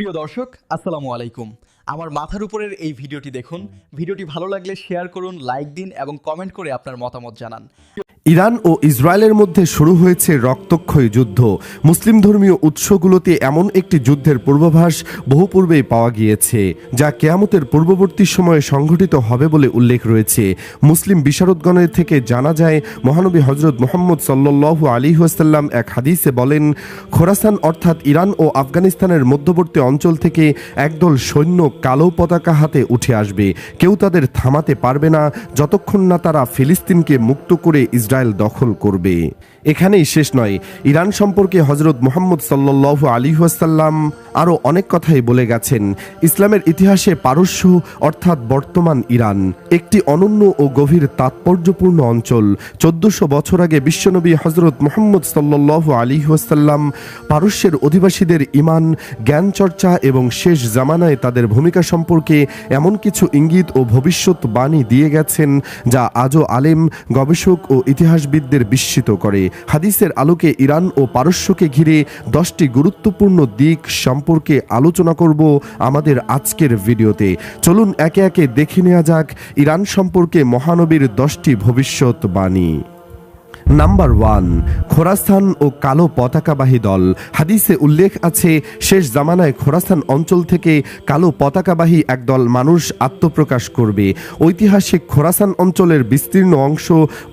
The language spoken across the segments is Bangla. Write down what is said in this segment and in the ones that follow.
প্রিয় দর্শক, আসসালামু আলাইকুম। আমার মাথার উপরের এই ভিডিওটি দেখুন। ভিডিওটি ভালো লাগলে শেয়ার করুন, লাইক দিন এবং কমেন্ট করে আপনার মতামত জানান। ইরান ও ইসরায়েলের মধ্যে শুরু হয়েছে রক্তক্ষয়ী যুদ্ধ। মুসলিম ধর্মীয় উৎসগুলোতে এমন একটি যুদ্ধের পূর্বাভাস বহু পূর্বেই পাওয়া গিয়েছে, যা কেয়ামতের পূর্ববর্তী সময়ে সংঘটিত হবে বলে উল্লেখ রয়েছে। মুসলিম বিশারদগণের থেকে জানা যায়, মহানবী হজরত মুহাম্মদ সাল্লাল্লাহু আলাইহি ওয়াসাল্লাম এক হাদিসে বলেন, খোরাসান অর্থাৎ ইরান ও আফগানিস্তানের মধ্যবর্তী অঞ্চল থেকে একদল সৈন্য কালো পতাকা হাতে উঠে আসবে। কেউ তাদের থামাতে পারবে না যতক্ষণ না তারা ফিলিস্তিনকে মুক্ত করে ইসরায়েল দখল করবে। এখানেই শেষ নয়। ইরান সম্পর্কে হজরত মুহাম্মদ সাল্লাল্লাহু আলাইহি ওয়াসাল্লাম আরও অনেক কথাই বলে গেছেন। ইসলামের ইতিহাসে পারস্য অর্থাৎ বর্তমান ইরান একটি অনন্য ও গভীর তাৎপর্যপূর্ণ অঞ্চল। 1400 বছর আগে বিশ্বনবী হজরত মুহাম্মদ সাল্লাল্লাহু আলাইহি ওয়াসাল্লাম পারস্যের অধিবাসীদের ঈমান, জ্ঞান চর্চা এবং শেষ জামানায় তাদের ভূমিকা সম্পর্কে এমন কিছু ইঙ্গিত ও ভবিষ্যৎবাণী দিয়ে গেছেন, যা আজও আলেম, গবেষক ও ইতিহাসবিদদের বিস্মিত করে। হাদিসের আলোকে ইরান ও পারস্যকে ঘিরে 10টি গুরুত্বপূর্ণ দিক সম্পর্কে আলোচনা করব আমাদের আজকের ভিডিওতে। চলুন একে একে দেখে নেওয়া যাক ইরান সম্পর্কে মহানবীর 10টি ভবিষ্যৎবাণী। নাম্বার 1, খোরাসান ও কালো পতাকাবাহী দল। হাদিসে উল্লেখ আছে, শেষ জামানায় খোরাসান অঞ্চল থেকে কালো পতাকাবাহী একদল মানুষ আত্মপ্রকাশ করবে। ঐতিহাসিক খোরাসান অঞ্চলের বিস্তীর্ণ অংশ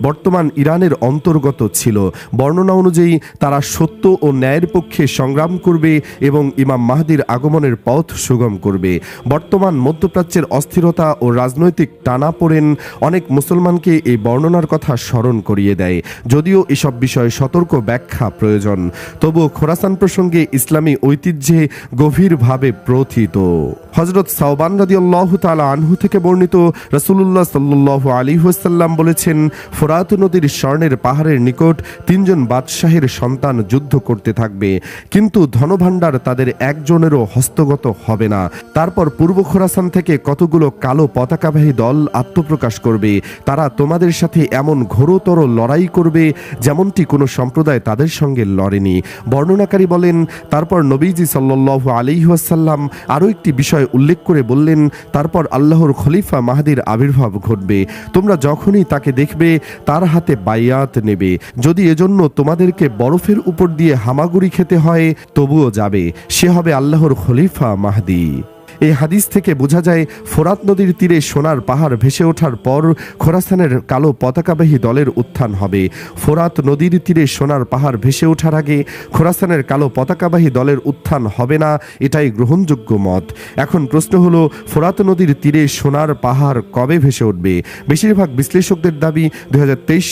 বর্তমান ইরানের অন্তর্গত ছিল। বর্ণনা অনুযায়ী তারা সত্য ও ন্যায়ের পক্ষে সংগ্রাম করবে এবং ইমাম মাহদির আগমনের পথ সুগম করবে। বর্তমান মধ্যপ্রাচ্যের অস্থিরতা ও রাজনৈতিক টানাপোড়েন অনেক মুসলমানকে এই বর্ণনার কথা স্মরণ করিয়ে দেয়। যদিও এসব বিষয়ে সতর্ক ব্যাখ্যা প্রয়োজন, তবুও খোরাসান প্রসঙ্গে ইসলামী ঐতিহ্যে গভীরভাবে প্রথিত। হযরত সাওবান রাদিয়াল্লাহু তাআলা আনহু থেকে বর্ণিত, রাসূলুল্লাহ সাল্লাল্লাহু আলাইহি ওয়াসাল্লাম বলেছেন, ফোরাত নদীর স্বর্ণের পাহাড়ের নিকট 3 জন বাদশাহের সন্তান যুদ্ধ করতে থাকবে, কিন্তু ধনভাণ্ডার তাদের একজনেরও হস্তগত হবে না। তারপর পূর্ব খোরাসান থেকে কতগুলো কালো পতাকাবাহী দল আত্মপ্রকাশ করবে। তারা তোমাদের সাথে এমন ঘোরতর লড়াই করবে যেমনটি কোনো সম্প্রদায় তাদের সঙ্গে লড়েনি। বর্ণনাকারী বলেন, তারপর নবীজি সাল্লাল্লাহু আলাইহি ওয়াসাল্লাম আরও একটি বিষয় উল্লেখ করে বললেন, তারপর আল্লাহর খলিফা মাহদির আবির্ভাব ঘটবে। তোমরা যখনই তাকে দেখবে তার হাতে বাইয়াত নেবে। যদি এজন্য তোমাদেরকে বরফের উপর দিয়ে হামাগুড়ি খেতে হয়, তবুও যাবে। সে হবে আল্লাহর খলিফা মাহদি। এই হাদিস থেকে বোঝা যায়, ফোরাত নদীর তীরে সোনার পাহাড় ভেসে ওঠার পর খোরাসানের কালো পতাকাবাহী দলের উত্থান হবে। ফোরাত নদীর তীরে সোনার পাহাড় ভেসে ওঠার আগে খোরাসানের কালো পতাকাবাহী দলের উত্থান হবে না, এটাই গ্রহণযোগ্য মত। এখন প্রশ্ন হলো, ফোরাত নদীর তীরে সোনার পাহাড় কবে ভেসে উঠবে? বেশিরভাগ বিশ্লেষকদের দাবি 2023